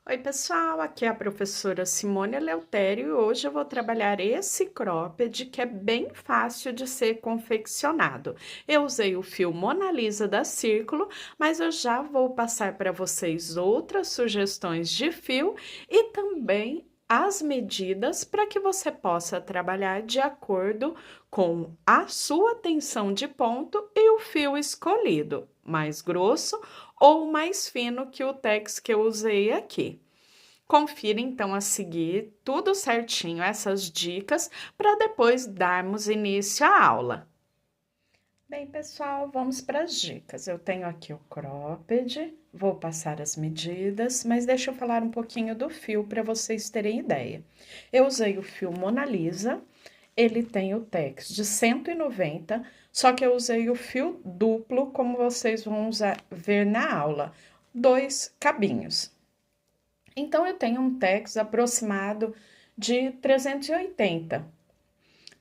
Oi, pessoal, aqui é a professora Simone Eleutério e hoje eu vou trabalhar esse cropped que é bem fácil de ser confeccionado. Eu usei o fio Mona Lisa da Círculo, mas eu já vou passar para vocês outras sugestões de fio e também as medidas para que você possa trabalhar de acordo com a sua tensão de ponto e o fio escolhido, mais grosso ou mais fino que o tex que eu usei aqui. Confira então a seguir tudo certinho, essas dicas, para depois darmos início à aula. Bem, pessoal, vamos para as dicas. Eu tenho aqui o cropped, vou passar as medidas, mas deixa eu falar um pouquinho do fio para vocês terem ideia. Eu usei o fio Mona Lisa, ele tem o tex de 190, só que eu usei o fio duplo, como vocês vão ver na aula, 2 cabinhos. Então, eu tenho um tex aproximado de 380.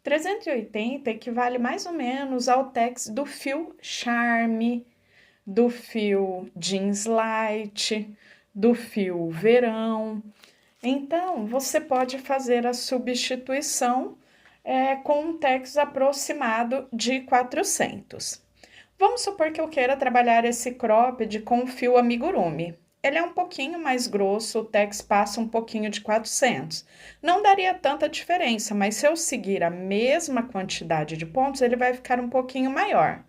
380 equivale mais ou menos ao tex do fio Charme, do fio Jeans Light, do fio Verão. Então, você pode fazer a substituição com um tex aproximado de 400. Vamos supor que eu queira trabalhar esse cropped com o fio amigurumi. Ele é um pouquinho mais grosso, o tex passa um pouquinho de 400. Não daria tanta diferença, mas se eu seguir a mesma quantidade de pontos, ele vai ficar um pouquinho maior.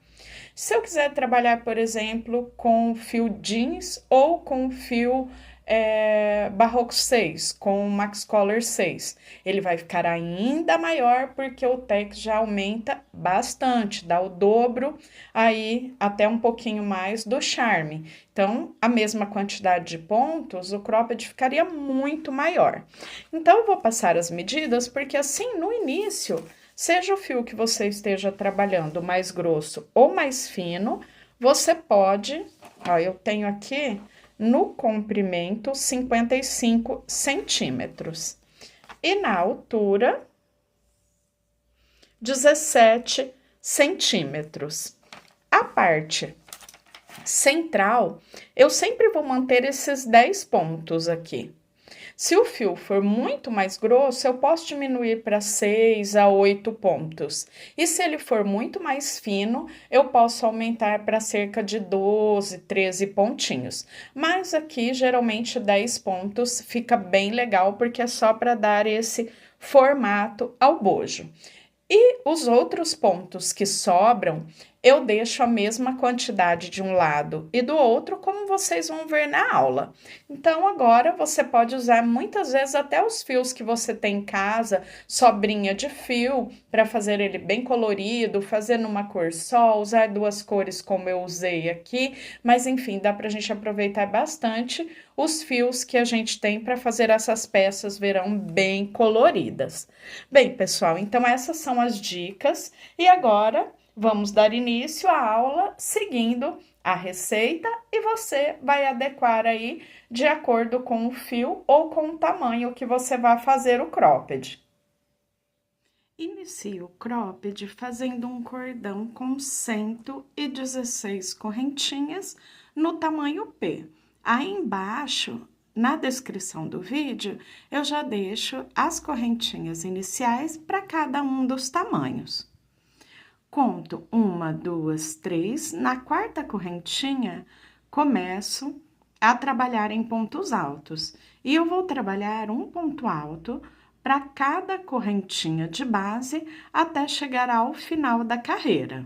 Se eu quiser trabalhar, por exemplo, com fio jeans ou com fio Barroco 6, com Max Color 6, ele vai ficar ainda maior porque o tex já aumenta bastante, dá o dobro, aí até um pouquinho mais do Charme. Então, a mesma quantidade de pontos, o cropped ficaria muito maior. Então, eu vou passar as medidas porque assim, no início, seja o fio que você esteja trabalhando mais grosso ou mais fino, você pode, ó, eu tenho aqui no comprimento 55 centímetros e na altura 17 centímetros. A parte central, eu sempre vou manter esses 10 pontos aqui. Se o fio for muito mais grosso, eu posso diminuir para 6 a 8 pontos. E se ele for muito mais fino, eu posso aumentar para cerca de 12, 13 pontinhos. Mas aqui, geralmente, 10 pontos fica bem legal, porque é só para dar esse formato ao bojo. E os outros pontos que sobram, eu deixo a mesma quantidade de um lado e do outro, como vocês vão ver na aula. Então, agora você pode usar muitas vezes até os fios que você tem em casa, sobrinha de fio, para fazer ele bem colorido, fazer numa cor só, usar 2 cores como eu usei aqui, mas enfim, dá para a gente aproveitar bastante os fios que a gente tem para fazer essas peças verão bem coloridas. Bem, pessoal, então essas são as dicas e agora vamos dar início à aula seguindo a receita e você vai adequar aí de acordo com o fio ou com o tamanho que você vai fazer o cropped. Inicie o cropped fazendo um cordão com 116 correntinhas no tamanho P. Aí embaixo, na descrição do vídeo, eu já deixo as correntinhas iniciais para cada um dos tamanhos. Conto 1, 2, 3. Na quarta correntinha, começo a trabalhar em pontos altos. E eu vou trabalhar um ponto alto para cada correntinha de base até chegar ao final da carreira.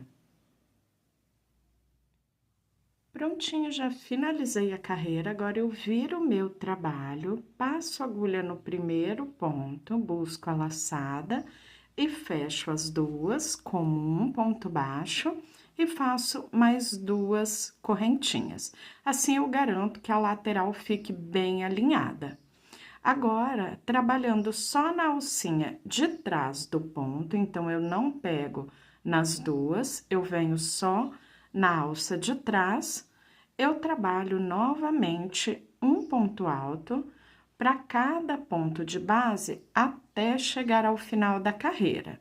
Prontinho, já finalizei a carreira, agora eu viro o meu trabalho, passo a agulha no primeiro ponto, busco a laçada e fecho as duas com um ponto baixo e faço mais 2 correntinhas. Assim, eu garanto que a lateral fique bem alinhada. Agora, trabalhando só na alcinha de trás do ponto, então, eu não pego nas duas, eu venho só na alça de trás, eu trabalho novamente um ponto alto para cada ponto de base até chegar ao final da carreira.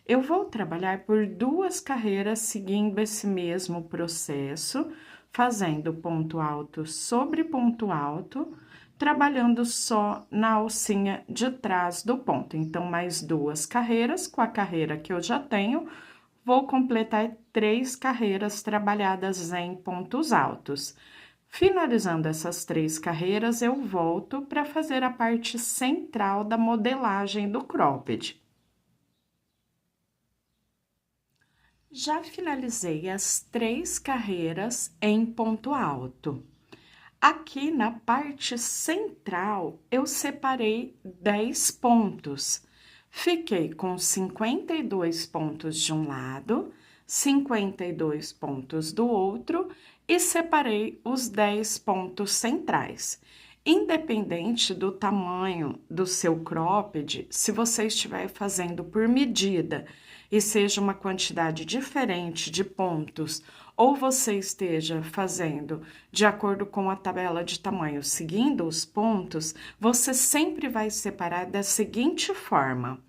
Eu vou trabalhar por 2 carreiras seguindo esse mesmo processo, fazendo ponto alto sobre ponto alto, trabalhando só na alcinha de trás do ponto. Então, mais 2 carreiras, com a carreira que eu já tenho, vou completar 3 carreiras trabalhadas em pontos altos. Finalizando essas 3 carreiras, eu volto para fazer a parte central da modelagem do cropped. Já finalizei as 3 carreiras em ponto alto. Aqui na parte central, eu separei 10 pontos. Fiquei com 52 pontos de um lado, 52 pontos do outro e separei os 10 pontos centrais. Independente do tamanho do seu cropped, se você estiver fazendo por medida e seja uma quantidade diferente de pontos, ou você esteja fazendo de acordo com a tabela de tamanho, seguindo os pontos, você sempre vai separar da seguinte forma: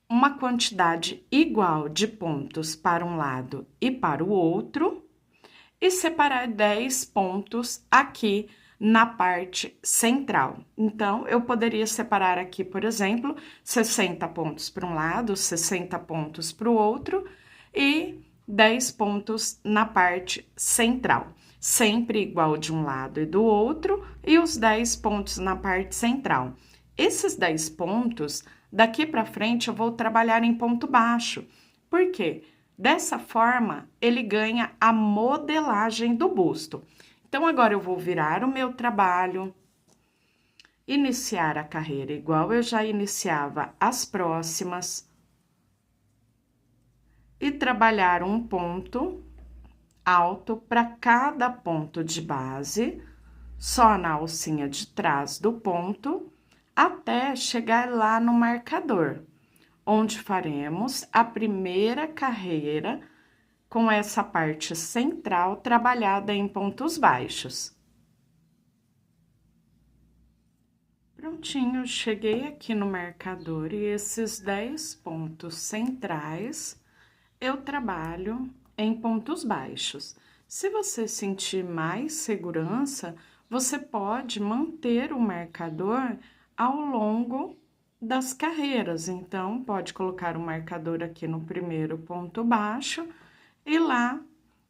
uma quantidade igual de pontos para um lado e para o outro, e separar 10 pontos aqui na parte central. Então, eu poderia separar aqui, por exemplo, 60 pontos para um lado, 60 pontos para o outro e 10 pontos na parte central. Sempre igual de um lado e do outro, e os 10 pontos na parte central. Esses 10 pontos, daqui para frente, eu vou trabalhar em ponto baixo. Por quê? Dessa forma, ele ganha a modelagem do busto. Então, agora eu vou virar o meu trabalho, iniciar a carreira igual eu já iniciava as próximas, e trabalhar um ponto alto para cada ponto de base, só na alcinha de trás do ponto, até chegar lá no marcador, onde faremos a primeira carreira com essa parte central trabalhada em pontos baixos. Prontinho, cheguei aqui no marcador e esses 10 pontos centrais eu trabalho em pontos baixos. Se você sentir mais segurança, você pode manter o marcador ao longo das carreiras. Então, pode colocar o marcador aqui no primeiro ponto baixo e lá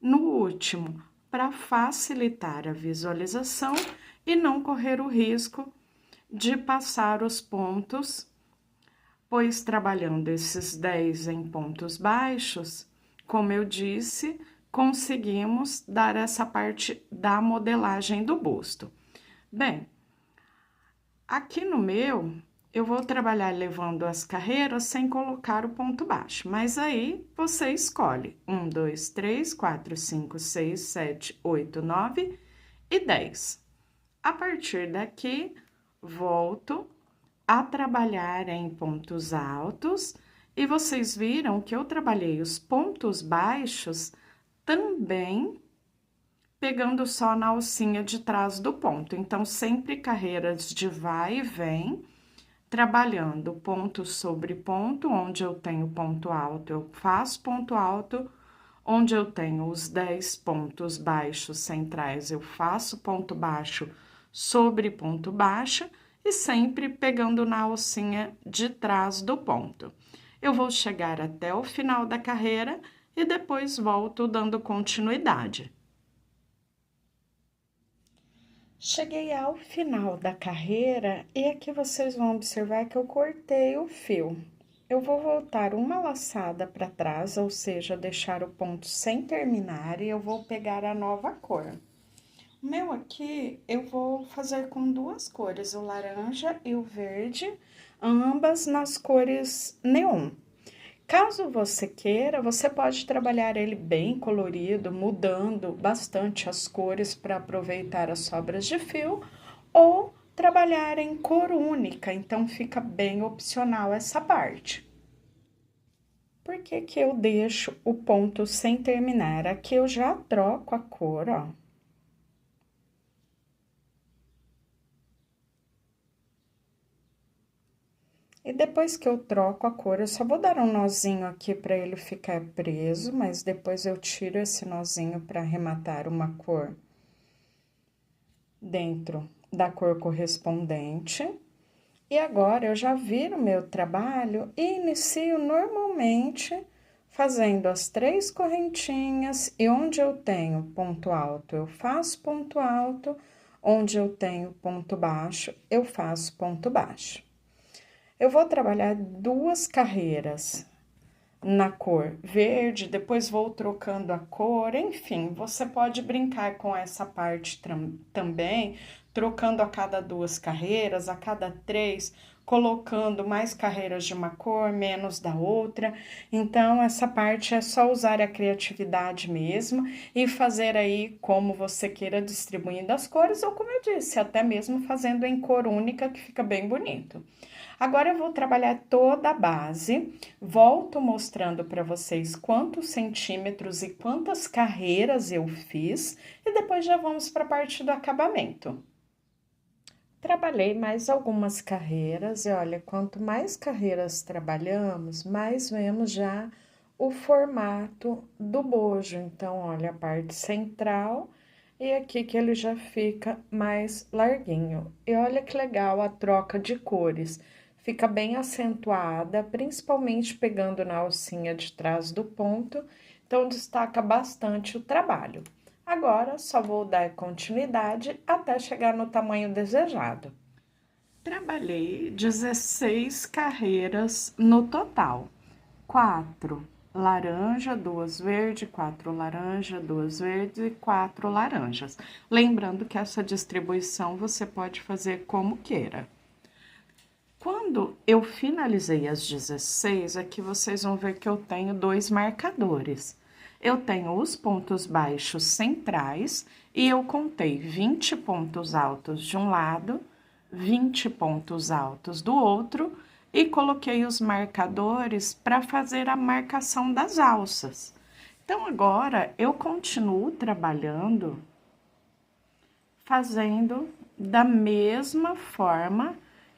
no último, para facilitar a visualização e não correr o risco de passar os pontos, pois trabalhando esses 10 em pontos baixos, como eu disse, conseguimos dar essa parte da modelagem do busto. Bem, aqui no meu, eu vou trabalhar levando as carreiras sem colocar o ponto baixo, mas aí você escolhe 1, 2, 3, 4, 5, 6, 7, 8, 9 e 10. A partir daqui, volto a trabalhar em pontos altos e vocês viram que eu trabalhei os pontos baixos também pegando só na alcinha de trás do ponto. Então, sempre carreiras de vai e vem, trabalhando ponto sobre ponto, onde eu tenho ponto alto, eu faço ponto alto, onde eu tenho os 10 pontos baixos centrais, eu faço ponto baixo sobre ponto baixo, e sempre pegando na alcinha de trás do ponto. Eu vou chegar até o final da carreira e depois volto dando continuidade. Cheguei ao final da carreira e aqui vocês vão observar que eu cortei o fio. Eu vou voltar uma laçada para trás, ou seja, deixar o ponto sem terminar, e eu vou pegar a nova cor. O meu aqui, eu vou fazer com 2 cores, o laranja e o verde, ambas nas cores neon. Caso você queira, você pode trabalhar ele bem colorido, mudando bastante as cores para aproveitar as sobras de fio, ou trabalhar em cor única, então fica bem opcional essa parte. Por que que eu deixo o ponto sem terminar? Aqui eu já troco a cor, ó. E depois que eu troco a cor, eu só vou dar um nozinho aqui para ele ficar preso, mas depois eu tiro esse nozinho para arrematar uma cor dentro da cor correspondente. E agora eu já viro o meu trabalho e inicio normalmente fazendo as 3 correntinhas, e onde eu tenho ponto alto, eu faço ponto alto, onde eu tenho ponto baixo, eu faço ponto baixo. Eu vou trabalhar 2 carreiras na cor verde, depois vou trocando a cor, enfim, você pode brincar com essa parte também, trocando a cada 2 carreiras, a cada 3, colocando mais carreiras de uma cor, menos da outra. Então, essa parte é só usar a criatividade mesmo e fazer aí como você queira, distribuindo as cores, ou como eu disse, até mesmo fazendo em cor única, que fica bem bonito. Agora eu vou trabalhar toda a base, volto mostrando para vocês quantos centímetros e quantas carreiras eu fiz, e depois já vamos para a parte do acabamento. Trabalhei mais algumas carreiras, e olha, quanto mais carreiras trabalhamos, mais vemos já o formato do bojo. Então, olha a parte central e aqui que ele já fica mais larguinho. E olha que legal a troca de cores. Fica bem acentuada, principalmente pegando na alcinha de trás do ponto, então destaca bastante o trabalho. Agora, só vou dar continuidade até chegar no tamanho desejado. Trabalhei 16 carreiras no total. 4 laranja, 2 verde, 4 laranja, 2 verdes e 4 laranjas. Lembrando que essa distribuição você pode fazer como queira. Quando eu finalizei as 16, aqui vocês vão ver que eu tenho 2 marcadores. Eu tenho os pontos baixos centrais e eu contei 20 pontos altos de um lado, 20 pontos altos do outro e coloquei os marcadores para fazer a marcação das alças. Então, agora eu continuo trabalhando fazendo da mesma forma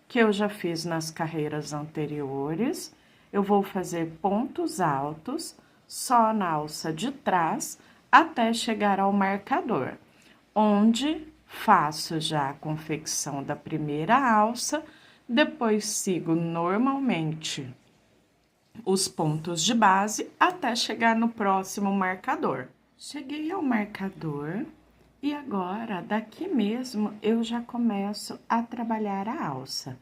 que eu já fiz nas carreiras anteriores. Eu vou fazer pontos altos só na alça de trás até chegar ao marcador, onde faço já a confecção da primeira alça, depois sigo normalmente os pontos de base até chegar no próximo marcador. Cheguei ao marcador e agora, daqui mesmo, eu já começo a trabalhar a alça.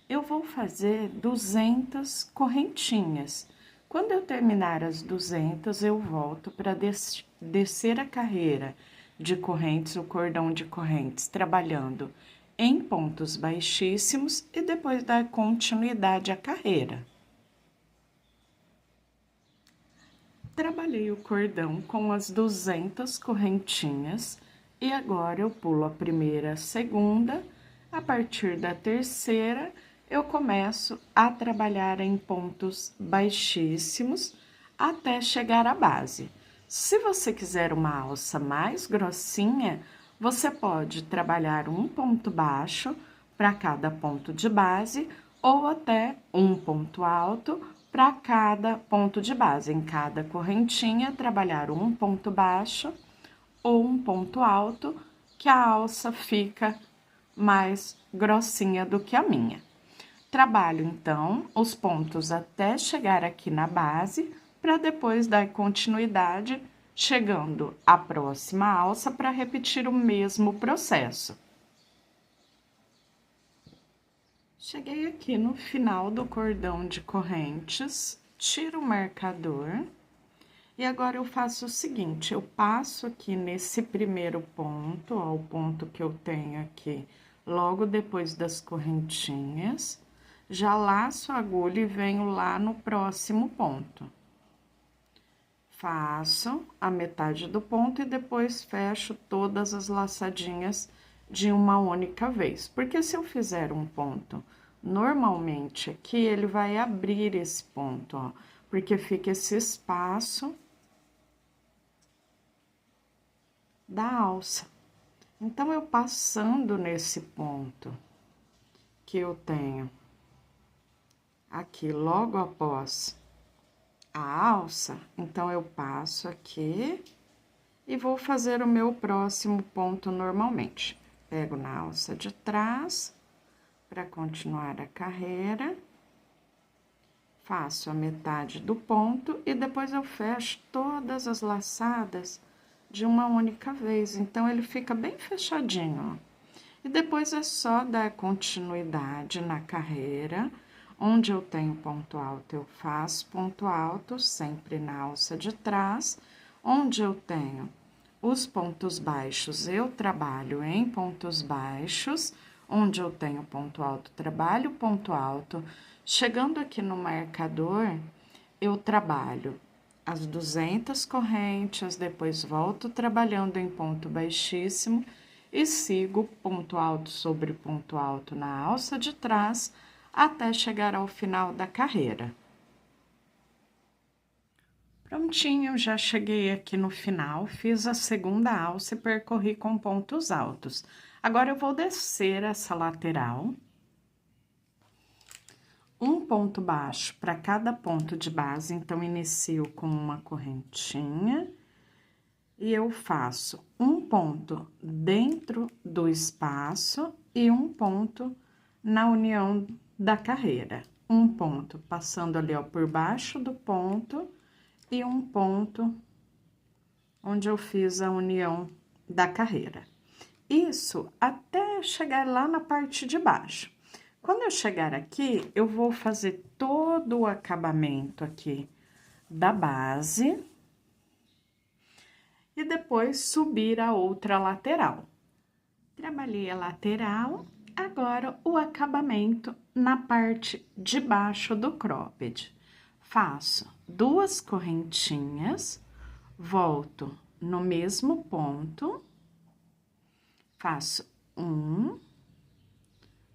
Eu vou fazer 200 correntinhas. Quando eu terminar as 200, eu volto para descer a carreira de correntes, o cordão de correntes, trabalhando em pontos baixíssimos e depois dar continuidade à carreira. Trabalhei o cordão com as 200 correntinhas e agora eu pulo a primeira, a segunda, a partir da terceira eu começo a trabalhar em pontos baixíssimos até chegar à base. Se você quiser uma alça mais grossinha, você pode trabalhar um ponto baixo para cada ponto de base ou até um ponto alto para cada ponto de base. Em cada correntinha, trabalhar um ponto baixo ou um ponto alto, que a alça fica mais grossinha do que a minha. Trabalho, então, os pontos até chegar aqui na base, para depois dar continuidade, chegando à próxima alça para repetir o mesmo processo. Cheguei aqui no final do cordão de correntes, tiro o marcador e agora eu faço o seguinte, eu passo aqui nesse primeiro ponto, ó, o ponto que eu tenho aqui, logo depois das correntinhas, já laço a agulha e venho lá no próximo ponto. Faço a metade do ponto e depois fecho todas as laçadinhas de uma única vez. Porque se eu fizer um ponto normalmente aqui, ele vai abrir esse ponto, ó, porque fica esse espaço da alça. Então, eu passando nesse ponto que eu tenho aqui logo após a alça, então eu passo aqui e vou fazer o meu próximo ponto normalmente. Pego na alça de trás para continuar a carreira, faço a metade do ponto e depois eu fecho todas as laçadas de uma única vez, então ele fica bem fechadinho, ó. E depois é só dar continuidade na carreira. Onde eu tenho ponto alto, eu faço ponto alto, sempre na alça de trás. Onde eu tenho os pontos baixos, eu trabalho em pontos baixos. Onde eu tenho ponto alto, trabalho ponto alto. Chegando aqui no marcador, eu trabalho as 200 correntes, depois volto trabalhando em ponto baixíssimo e sigo ponto alto sobre ponto alto na alça de trás até chegar ao final da carreira. Prontinho, já cheguei aqui no final, fiz a segunda alça e percorri com pontos altos. Agora eu vou descer essa lateral. Um ponto baixo para cada ponto de base, então inicio com uma correntinha e eu faço um ponto dentro do espaço e um ponto na união da carreira. Um ponto passando ali, ó, por baixo do ponto e um ponto onde eu fiz a união da carreira. Isso até chegar lá na parte de baixo. Quando eu chegar aqui, eu vou fazer todo o acabamento aqui da base e depois subir a outra lateral. Trabalhei a lateral, agora o acabamento na parte de baixo do cropped. Faço 2 correntinhas, volto no mesmo ponto, faço 1,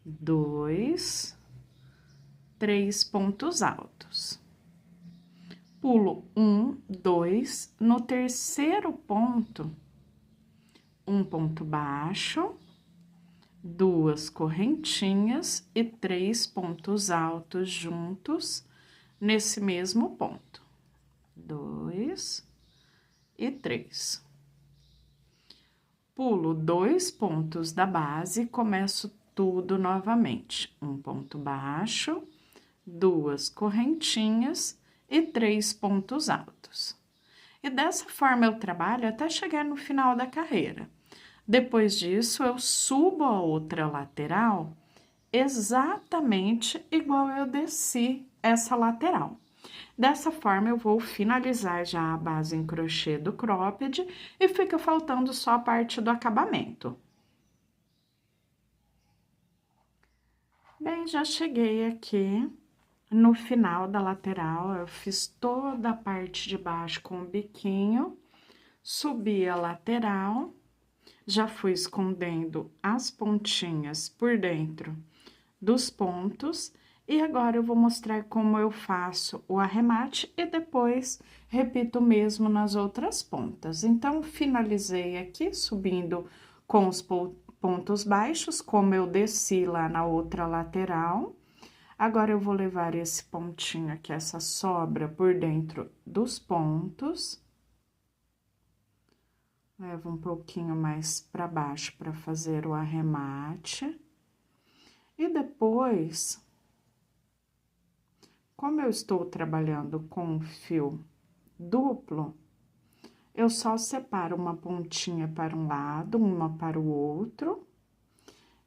2, 3 pontos altos. Pulo 1, 2, no terceiro ponto, um ponto baixo, 2 correntinhas e 3 pontos altos juntos nesse mesmo ponto. 2 e 3. Pulo 2 pontos da base e começo tudo novamente. Um ponto baixo, 2 correntinhas e 3 pontos altos. E dessa forma eu trabalho até chegar no final da carreira. Depois disso, eu subo a outra lateral exatamente igual eu desci essa lateral. Dessa forma, eu vou finalizar já a base em crochê do cropped e fica faltando só a parte do acabamento. Bem, já cheguei aqui no final da lateral, eu fiz toda a parte de baixo com o biquinho, subi a lateral, já fui escondendo as pontinhas por dentro dos pontos, e agora eu vou mostrar como eu faço o arremate e depois repito o mesmo nas outras pontas. Então, finalizei aqui subindo com os pontos baixos, como eu desci lá na outra lateral. Agora, eu vou levar esse pontinho aqui, essa sobra, por dentro dos pontos. Levo um pouquinho mais para baixo para fazer o arremate. E depois, como eu estou trabalhando com fio duplo, eu só separo uma pontinha para um lado, uma para o outro.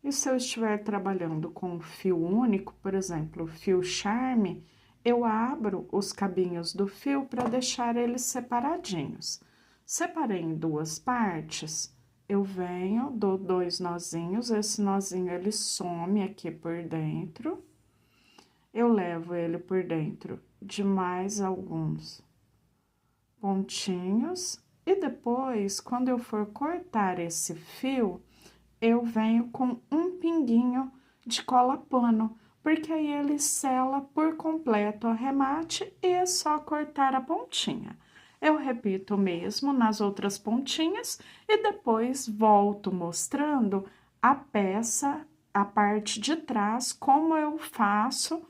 E se eu estiver trabalhando com fio único, por exemplo, fio charme, eu abro os cabinhos do fio para deixar eles separadinhos. Separei em 2 partes, eu venho, dou 2 nozinhos, esse nozinho ele some aqui por dentro. Eu levo ele por dentro de mais alguns pontinhos. E depois, quando eu for cortar esse fio, eu venho com um pinguinho de cola pano, porque aí ele sela por completo o arremate e é só cortar a pontinha. Eu repito o mesmo nas outras pontinhas e depois volto mostrando a peça, a parte de trás, como eu faço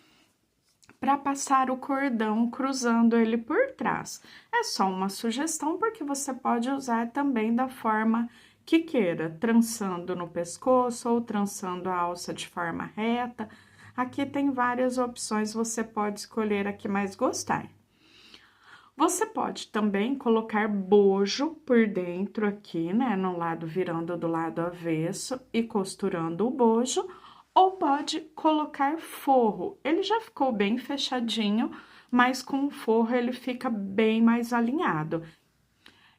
para passar o cordão cruzando ele por trás. É só uma sugestão, porque você pode usar também da forma que queira, trançando no pescoço ou trançando a alça de forma reta. Aqui tem várias opções, você pode escolher a que mais gostar. Você pode também colocar bojo por dentro aqui, né, no lado, virando do lado avesso e costurando o bojo, ou pode colocar forro. Ele já ficou bem fechadinho, mas com o forro ele fica bem mais alinhado.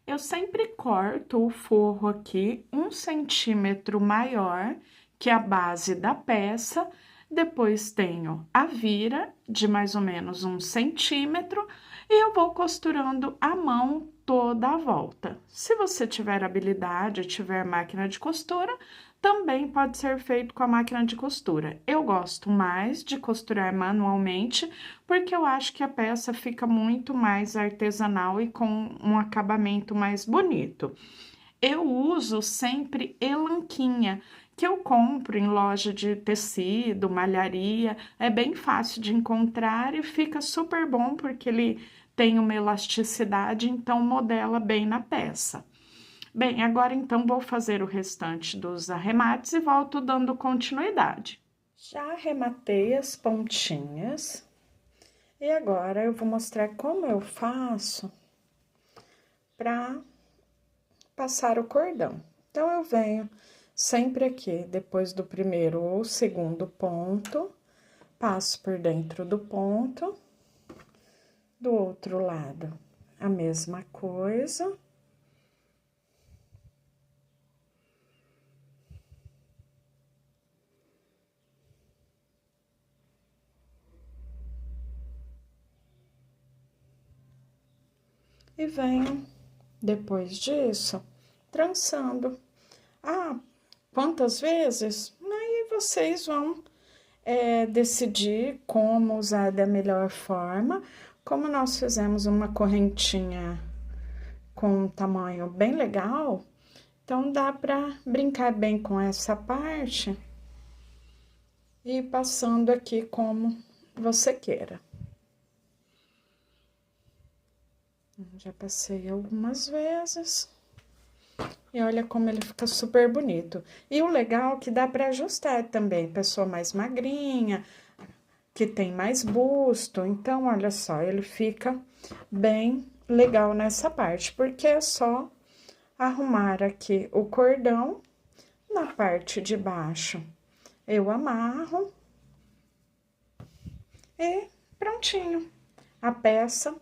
Eu sempre corto o forro aqui 1 centímetro maior que a base da peça, depois tenho a vira de mais ou menos 1 centímetro e eu vou costurando a mão toda a volta. Se você tiver habilidade, tiver máquina de costura, também pode ser feito com a máquina de costura. Eu gosto mais de costurar manualmente, porque eu acho que a peça fica muito mais artesanal e com um acabamento mais bonito. Eu uso sempre elanquinha, que eu compro em loja de tecido, malharia, é bem fácil de encontrar e fica super bom porque ele tem uma elasticidade, então modela bem na peça. Bem, agora então vou fazer o restante dos arremates e volto dando continuidade. Já arrematei as pontinhas e agora eu vou mostrar como eu faço para passar o cordão. Então, eu venho sempre aqui, depois do primeiro ou segundo ponto, passo por dentro do ponto, do outro lado, a mesma coisa. E venho, depois disso, trançando. Ah, quantas vezes? Aí vocês vão decidir como usar da melhor forma. Como nós fizemos uma correntinha com um tamanho bem legal, então dá para brincar bem com essa parte e ir passando aqui como você queira. Já passei algumas vezes. E olha como ele fica super bonito. E o legal é que dá para ajustar também, pessoa mais magrinha, que tem mais busto. Então, olha só, ele fica bem legal nessa parte, porque é só arrumar aqui o cordão na parte de baixo. Eu amarro e prontinho. A peça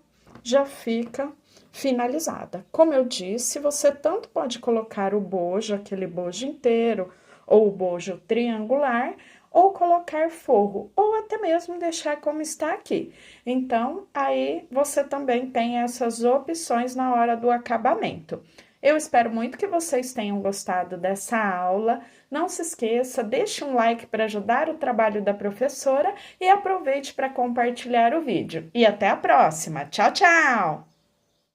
já fica finalizada. Como eu disse, você tanto pode colocar o bojo, aquele bojo inteiro, ou o bojo triangular, ou colocar forro, ou até mesmo deixar como está aqui. Então, aí você também tem essas opções na hora do acabamento. Eu espero muito que vocês tenham gostado dessa aula. Não se esqueça, deixe um like para ajudar o trabalho da professora e aproveite para compartilhar o vídeo. E até a próxima. Tchau, tchau!